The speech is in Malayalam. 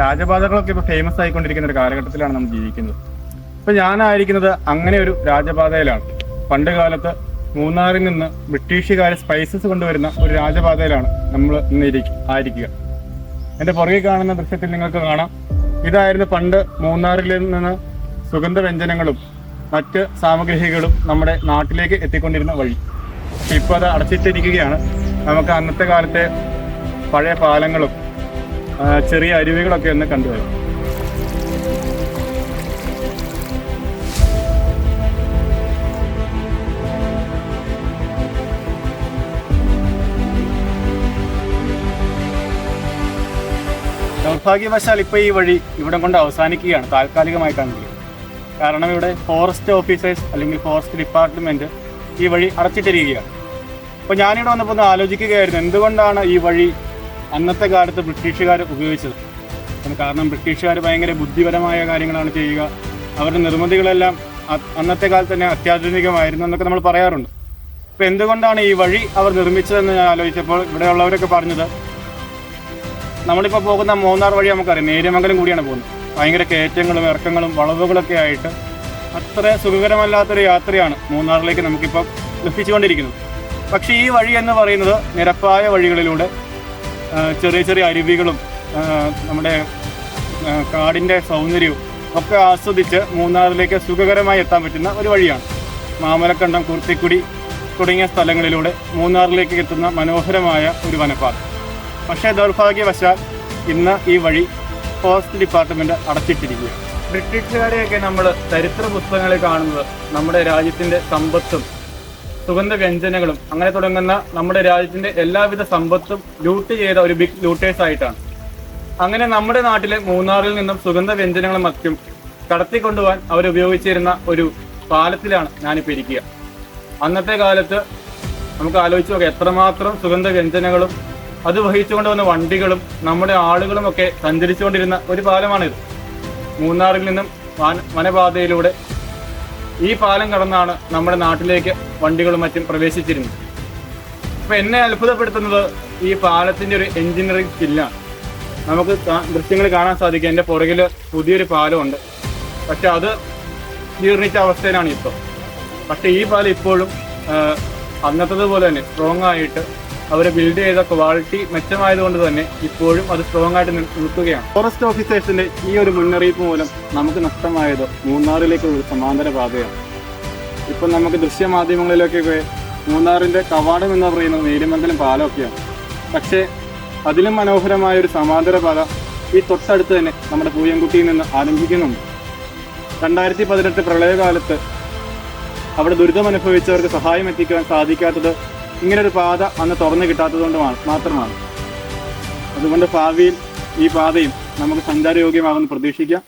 രാജപാതകളൊക്കെ ഇപ്പോൾ ഫേമസ് ആയിക്കൊണ്ടിരിക്കുന്ന ഒരു കാലഘട്ടത്തിലാണ് നമ്മൾ ജീവിക്കുന്നത്. ഇപ്പം ഞാനായിരിക്കുന്നത് അങ്ങനെ ഒരു രാജപാതയിലാണ്. പണ്ട് കാലത്ത് മൂന്നാറിൽ നിന്ന് ബ്രിട്ടീഷുകാർ സ്പൈസസ് കൊണ്ടുവരുന്ന ഒരു രാജപാതയിലാണ് നമ്മൾ ആയിരിക്കുക. എൻ്റെ പുറകെ കാണുന്ന ദൃശ്യത്തിൽ നിങ്ങൾക്ക് കാണാം, ഇതായിരുന്നു പണ്ട് മൂന്നാറിൽ നിന്ന് സുഗന്ധവ്യഞ്ജനങ്ങളും മറ്റ് സാമഗ്രികളും നമ്മുടെ നാട്ടിലേക്ക് എത്തിക്കൊണ്ടിരുന്ന വഴി. ഇപ്പോൾ അത് അടച്ചിട്ടിരിക്കുകയാണ്. നമുക്ക് അന്നത്തെ കാലത്തെ പഴയ പാലങ്ങളും ചെറിയ അരുവികളൊക്കെ ഒന്ന് കണ്ടുവരും. ദൗർഭാഗ്യവശാൽ ഇപ്പോൾ ഈ വഴി ഇവിടം കൊണ്ട് അവസാനിക്കുകയാണ്, താൽക്കാലികമായിട്ടാണെങ്കിൽ. കാരണം ഇവിടെ ഫോറസ്റ്റ് ഓഫീസേഴ്സ് അല്ലെങ്കിൽ ഫോറസ്റ്റ് ഡിപ്പാർട്ട്മെൻറ്റ് ഈ വഴി അടച്ചിട്ടിരിക്കുകയാണ്. അപ്പോൾ ഞാനിവിടെ വന്നപ്പോൾ ഒന്ന് ആലോചിക്കുകയായിരുന്നു, എന്തുകൊണ്ടാണ് ഈ വഴി അന്നത്തെ കാലത്ത് ബ്രിട്ടീഷുകാർ ഉപയോഗിച്ചത്. കാരണം ബ്രിട്ടീഷുകാർ ഭയങ്കര ബുദ്ധിപരമായ കാര്യങ്ങളാണ് ചെയ്യുക. അവരുടെ നിർമ്മിതികളെല്ലാം അന്നത്തെ കാലത്ത് തന്നെ അത്യാധുനികമായിരുന്നു എന്നൊക്കെ നമ്മൾ പറയാറുണ്ട്. അപ്പോൾ എന്തുകൊണ്ടാണ് ഈ വഴി അവർ നിർമ്മിച്ചതെന്ന് ഞാൻ ആലോചിച്ചപ്പോൾ ഇവിടെയുള്ളവരൊക്കെ പറഞ്ഞത്, നമ്മളിപ്പോൾ പോകുന്ന മൂന്നാർ വഴി നമുക്കറിയാം, നേര്യമംഗലം കൂടിയാണ് പോകുന്നത്. ഭയങ്കര കയറ്റങ്ങളും ഇറക്കങ്ങളും വളവുകളൊക്കെ ആയിട്ട് അത്ര സുഖകരമല്ലാത്തൊരു യാത്രയാണ് മൂന്നാറിലേക്ക് നമുക്കിപ്പം ലഭിച്ചുകൊണ്ടിരിക്കുന്നത്. പക്ഷേ ഈ വഴി എന്ന് പറയുന്നത് നിരപ്പായ വഴികളിലൂടെ ചെറിയ ചെറിയ അരുവികളും നമ്മുടെ കാടിൻ്റെ സൗന്ദര്യവും ഒക്കെ ആസ്വദിച്ച് മൂന്നാറിലേക്ക് സുഖകരമായി എത്താൻ പറ്റുന്ന ഒരു വഴിയാണ്. മാമലക്കണ്ടം, കുർത്തിക്കുടി തുടങ്ങിയ സ്ഥലങ്ങളിലൂടെ മൂന്നാറിലേക്ക് എത്തുന്ന മനോഹരമായ ഒരു വനപ്പാത. പക്ഷേ ദൗർഭാഗ്യവശാൽ ഇന്ന് ഈ വഴി ഫോറസ്റ്റ് ഡിപ്പാർട്ട്മെൻറ്റ് അടച്ചിട്ടിരിക്കുകയാണ്. ബ്രിട്ടീഷുകാരെയൊക്കെ നമ്മൾ ചരിത്ര പുസ്തകങ്ങളിൽ കാണുന്നത് നമ്മുടെ രാജ്യത്തിൻ്റെ സമ്പത്തും സുഗന്ധവ്യഞ്ജനങ്ങളും അങ്ങനെ തുടങ്ങുന്ന നമ്മുടെ രാജ്യത്തിൻ്റെ എല്ലാവിധ സമ്പത്തും ലൂട്ട് ചെയ്ത ഒരു ബിഗ് ലൂട്ടേഴ്സ് ആയിട്ടാണ്. അങ്ങനെ നമ്മുടെ നാട്ടിലെ മൂന്നാറിൽ നിന്നും സുഗന്ധവ്യഞ്ജനങ്ങളും മറ്റും കടത്തിക്കൊണ്ടുപോകാൻ അവരുപയോഗിച്ചിരുന്ന ഒരു പാലത്തിലാണ് ഞാനിപ്പോൾ ഇരിക്കുക. അന്നത്തെ കാലത്ത് നമുക്ക് ആലോചിച്ച് നോക്കാം, എത്രമാത്രം സുഗന്ധവ്യഞ്ജനങ്ങളും അത് വഹിച്ചുകൊണ്ട് വന്ന വണ്ടികളും നമ്മുടെ ആളുകളുമൊക്കെ സഞ്ചരിച്ചുകൊണ്ടിരുന്ന ഒരു പാലമാണിത്. മൂന്നാറിൽ നിന്നും വനപാതയിലൂടെ ഈ പാലം കടന്നാണ് നമ്മുടെ നാട്ടിലേക്ക് വണ്ടികളും മറ്റും പ്രവേശിച്ചിരുന്നത്. അപ്പോൾ എന്നെ അത്ഭുതപ്പെടുത്തുന്നത് ഈ പാലത്തിൻ്റെ ഒരു എൻജിനീയറിംഗ് സ്കില്ലാണ്. നമുക്ക് ദൃശ്യങ്ങൾ കാണാൻ സാധിക്കും, എൻ്റെ പുറകിൽ പുതിയൊരു പാലമുണ്ട്. പക്ഷെ അത് ജീർണിച്ച അവസ്ഥയിലാണ് ഇപ്പോൾ. പക്ഷേ ഈ പാലം ഇപ്പോഴും അന്നത്തതുപോലെ തന്നെ സ്ട്രോങ് ആയിട്ട് അവർ ബിൽഡ് ചെയ്ത ക്വാളിറ്റി മെച്ചമായതുകൊണ്ട് തന്നെ ഇപ്പോഴും അത് സ്ട്രോങ് ആയിട്ട് നിൽക്കുകയാണ്. ഫോറസ്റ്റ് ഓഫീസേഴ്സിൻ്റെ ഈ ഒരു മുന്നറിയിപ്പ് മൂലം നമുക്ക് നഷ്ടമായത് മൂന്നാറിലേക്കുള്ള സമാന്തര പാതയാണ്. ഇപ്പം നമുക്ക് ദൃശ്യമാധ്യമങ്ങളിലൊക്കെ മൂന്നാറിൻ്റെ കവാടം എന്ന് പറയുന്നത് നേര്യമംഗലം പാലമൊക്കെയാണ്. പക്ഷേ അതിലും മനോഹരമായൊരു സമാന്തര പാത ഈ തൊട്ടടുത്ത് തന്നെ നമ്മുടെ പൂയംകുട്ടിയിൽ നിന്ന് ആരംഭിക്കുന്നുണ്ട്. 2018 പ്രളയകാലത്ത് അവിടെ ദുരിതമനുഭവിച്ചവർക്ക് സഹായം എത്തിക്കാൻ സാധിക്കാത്തത് ഇങ്ങനൊരു പാത അന്ന് തുറന്നു കിട്ടാത്തതുകൊണ്ട് മാത്രമാണ്. അതുകൊണ്ട് ഭാവിയിൽ ഈ പാതയും നമുക്ക് സഞ്ചാരയോഗ്യമാകുമെന്ന് പ്രതീക്ഷിക്കാം.